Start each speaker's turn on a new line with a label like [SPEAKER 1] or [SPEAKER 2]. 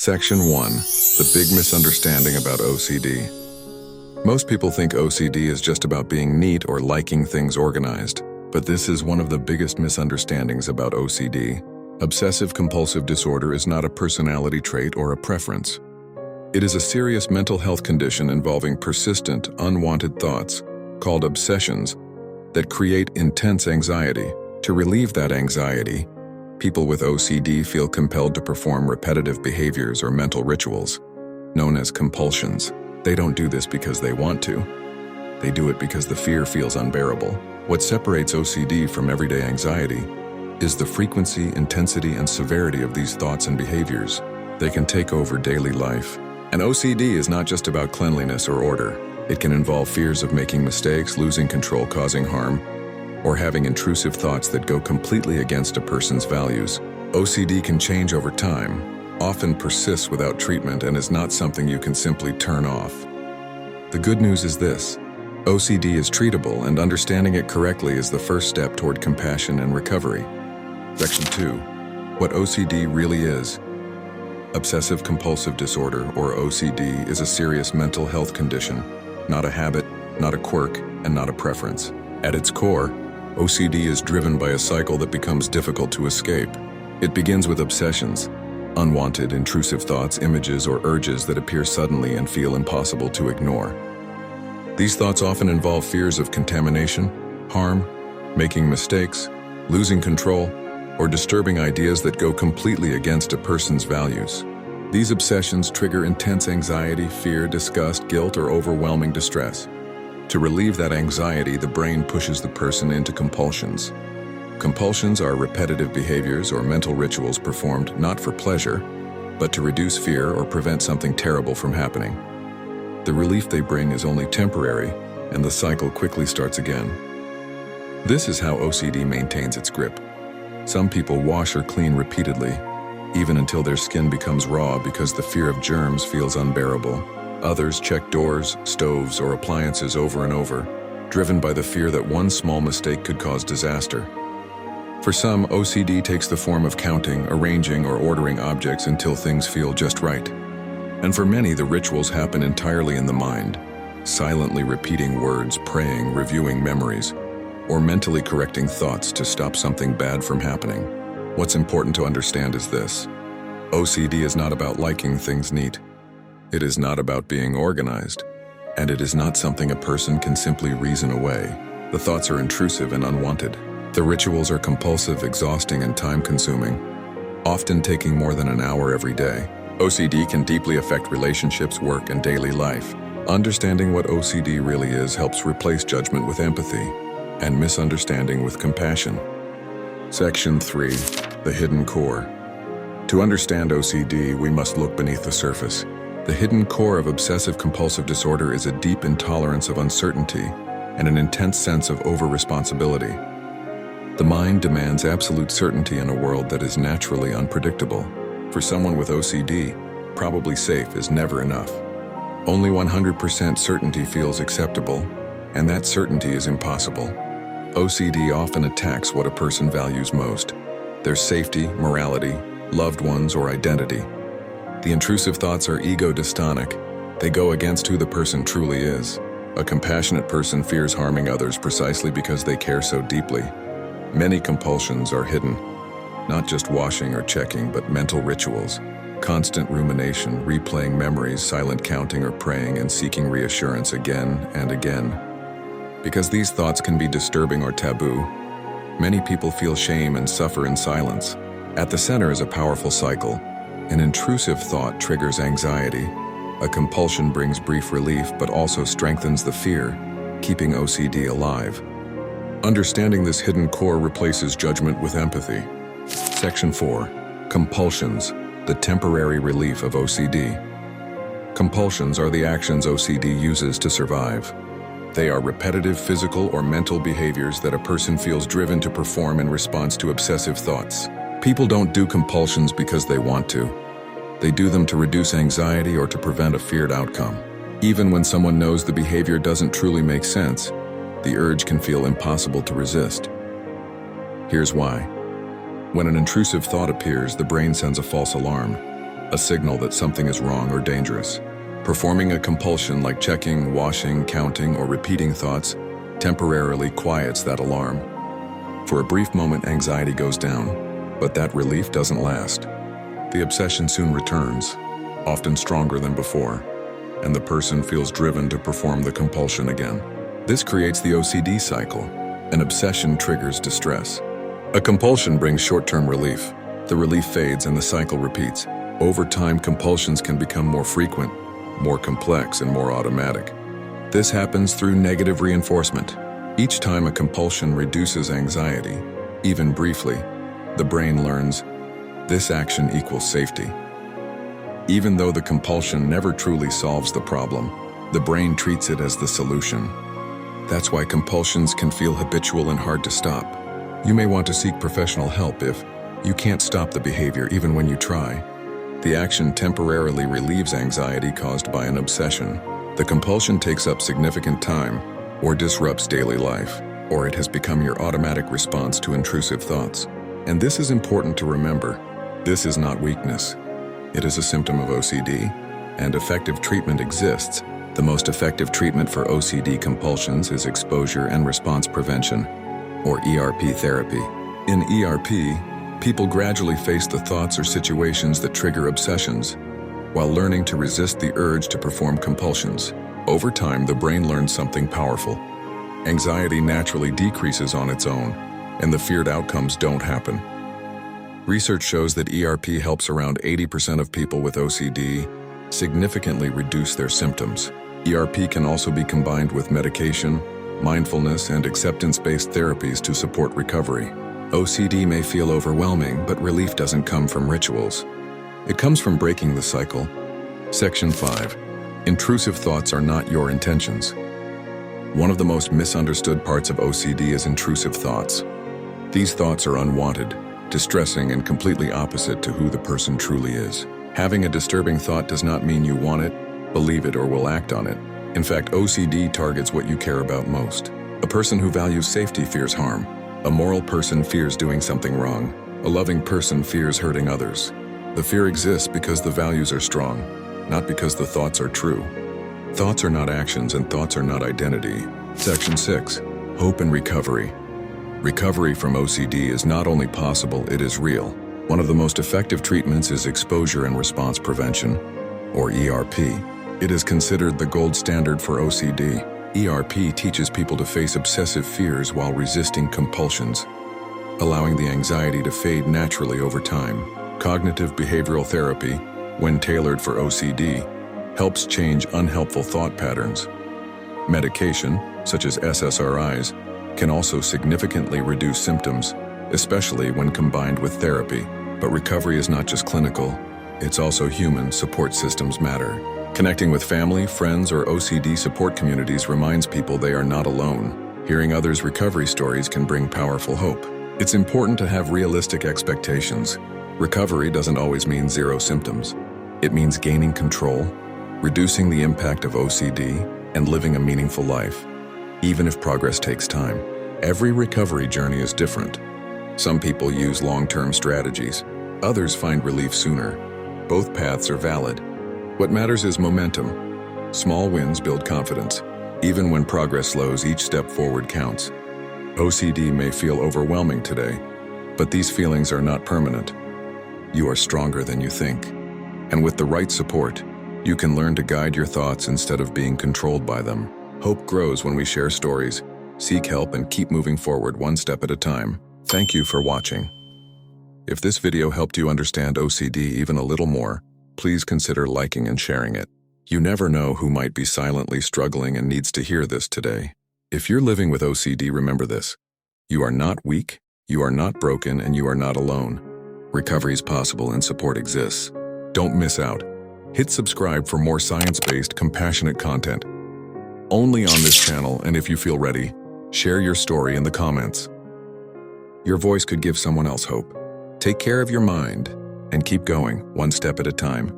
[SPEAKER 1] Section 1. The big misunderstanding about OCD. Most people think OCD is just about being neat or liking things organized, but this is one of the biggest misunderstandings about OCD. Obsessive Compulsive Disorder is not a personality trait or a preference. It is a serious mental health condition involving persistent, unwanted thoughts, called obsessions, that create intense anxiety. To relieve that anxiety, people with OCD feel compelled to perform repetitive behaviors or mental rituals, known as compulsions. They don't do this because they want to. They do it because the fear feels unbearable. What separates OCD from everyday anxiety is the frequency, intensity, and severity of these thoughts and behaviors. They can take over daily life. And OCD is not just about cleanliness or order. It can involve fears of making mistakes, losing control, causing harm, or having intrusive thoughts that go completely against a person's values. OCD can change over time, often persists without treatment, and is not something you can simply turn off. The good news is this: OCD is treatable, and understanding it correctly is the first step toward compassion and recovery. Section 2. What OCD really is. Obsessive Compulsive Disorder, or OCD, is a serious mental health condition, not a habit, not a quirk, and not a preference. At its core, OCD is driven by a cycle that becomes difficult to escape. It begins with obsessions, unwanted, intrusive thoughts, images, or urges that appear suddenly and feel impossible to ignore. These thoughts often involve fears of contamination, harm, making mistakes, losing control, or disturbing ideas that go completely against a person's values. These obsessions trigger intense anxiety, fear, disgust, guilt, or overwhelming distress. To relieve that anxiety, the brain pushes the person into compulsions. Compulsions are repetitive behaviors or mental rituals performed not for pleasure, but to reduce fear or prevent something terrible from happening. The relief they bring is only temporary, and the cycle quickly starts again. This is how OCD maintains its grip. Some people wash or clean repeatedly, even until their skin becomes raw because the fear of germs feels unbearable. Others check doors, stoves, or appliances over and over, driven by the fear that one small mistake could cause disaster. For some, OCD takes the form of counting, arranging, or ordering objects until things feel just right. And for many, the rituals happen entirely in the mind, silently repeating words, praying, reviewing memories, or mentally correcting thoughts to stop something bad from happening. What's important to understand is this: OCD is not about liking things neat. It is not about being organized, and it is not something a person can simply reason away. The thoughts are intrusive and unwanted. The rituals are compulsive, exhausting, and time-consuming, often taking more than an hour every day. OCD can deeply affect relationships, work, and daily life. Understanding what OCD really is helps replace judgment with empathy and misunderstanding with compassion. Section 3. The hidden core. To understand OCD, we must look beneath the surface. The hidden core of obsessive compulsive disorder is a deep intolerance of uncertainty and an intense sense of over-responsibility. The mind demands absolute certainty in a world that is naturally unpredictable. For someone with OCD, probably safe is never enough. Only 100% certainty feels acceptable, and that certainty is impossible. OCD often attacks what a person values most: their safety, morality, loved ones, or identity. The intrusive thoughts are ego-dystonic. They go against who the person truly is. A compassionate person fears harming others precisely because they care so deeply. Many compulsions are hidden, not just washing or checking, but mental rituals, constant rumination, replaying memories, silent counting or praying, and seeking reassurance again and again. Because these thoughts can be disturbing or taboo, many people feel shame and suffer in silence. At the center is a powerful cycle. An intrusive thought triggers anxiety. A compulsion brings brief relief but also strengthens the fear, keeping OCD alive. Understanding this hidden core replaces judgment with empathy. Section 4. Compulsions, the temporary relief of OCD. Compulsions are the actions OCD uses to survive. They are repetitive physical or mental behaviors that a person feels driven to perform in response to obsessive thoughts. People don't do compulsions because they want to. They do them to reduce anxiety or to prevent a feared outcome. Even when someone knows the behavior doesn't truly make sense, the urge can feel impossible to resist. Here's why. When an intrusive thought appears, the brain sends a false alarm. a signal that something is wrong or dangerous. Performing a compulsion like checking, washing, counting, or repeating thoughts temporarily quiets that alarm. For a brief moment, anxiety goes down, but that relief doesn't last. The obsession soon returns, often stronger than before, and the person feels driven to perform the compulsion again. This creates the OCD cycle. An obsession triggers distress. A compulsion brings short-term relief. The relief fades and the cycle repeats. Over time, compulsions can become more frequent, more complex, and more automatic. This happens through negative reinforcement. Each time a compulsion reduces anxiety, even briefly, the brain learns this action equals safety. Even though the compulsion never truly solves the problem, the brain treats it as the solution. That's why compulsions can feel habitual and hard to stop. You may want to seek professional help if you can't stop the behavior even when you try. The action temporarily relieves anxiety caused by an obsession. The compulsion takes up significant time or disrupts daily life, or it has become your automatic response to intrusive thoughts. And this is important to remember. This is not weakness. It is a symptom of OCD, and effective treatment exists. The most effective treatment for OCD compulsions is exposure and response prevention, or ERP therapy. In ERP, people gradually face the thoughts or situations that trigger obsessions, while learning to resist the urge to perform compulsions. Over time, the brain learns something powerful. Anxiety naturally decreases on its own, and the feared outcomes don't happen. Research shows that ERP helps around 80% of people with OCD significantly reduce their symptoms. ERP can also be combined with medication, mindfulness, and acceptance-based therapies to support recovery. OCD may feel overwhelming, but relief doesn't come from rituals. It comes from breaking the cycle. Section 5. Intrusive thoughts are not your intentions. One of the most misunderstood parts of OCD is intrusive thoughts. These thoughts are unwanted, distressing, and completely opposite to who the person truly is. Having a disturbing thought does not mean you want it, believe it, or will act on it. In fact, OCD targets what you care about most. A person who values safety fears harm. A moral person fears doing something wrong. A loving person fears hurting others. The fear exists because the values are strong, not because the thoughts are true. Thoughts are not actions, and thoughts are not identity. Section 6. Hope and recovery. Recovery from OCD is not only possible, it is real. One of the most effective treatments is exposure and response prevention, or ERP. It is considered the gold standard for OCD. ERP teaches people to face obsessive fears while resisting compulsions, allowing the anxiety to fade naturally over time. Cognitive behavioral therapy, when tailored for OCD, helps change unhelpful thought patterns. Medication, such as SSRIs, can also significantly reduce symptoms, especially when combined with therapy. But recovery is not just clinical, it's also human. Support systems matter. Connecting with family, friends, or OCD support communities reminds people they are not alone. Hearing others' recovery stories can bring powerful hope. It's important to have realistic expectations. Recovery doesn't always mean zero symptoms. It means gaining control, reducing the impact of OCD, and living a meaningful life, even if progress takes time. Every recovery journey is different. Some people use long-term strategies. Others find relief sooner. Both paths are valid. What matters is momentum. Small wins build confidence. Even when progress slows, each step forward counts. OCD may feel overwhelming today, but these feelings are not permanent. You are stronger than you think. And with the right support, you can learn to guide your thoughts instead of being controlled by them. Hope grows when we share stories, seek help, and keep moving forward one step at a time. Thank you for watching. If this video helped you understand OCD even a little more, please consider liking and sharing it. You never know who might be silently struggling and needs to hear this today. If you're living with OCD, remember this. You are not weak, you are not broken, and you are not alone. Recovery is possible and support exists. Don't miss out. Hit subscribe for more science-based, compassionate content. Only on this channel, and if you feel ready, share your story in the comments. Your voice could give someone else hope. Take care of your mind and keep going one step at a time.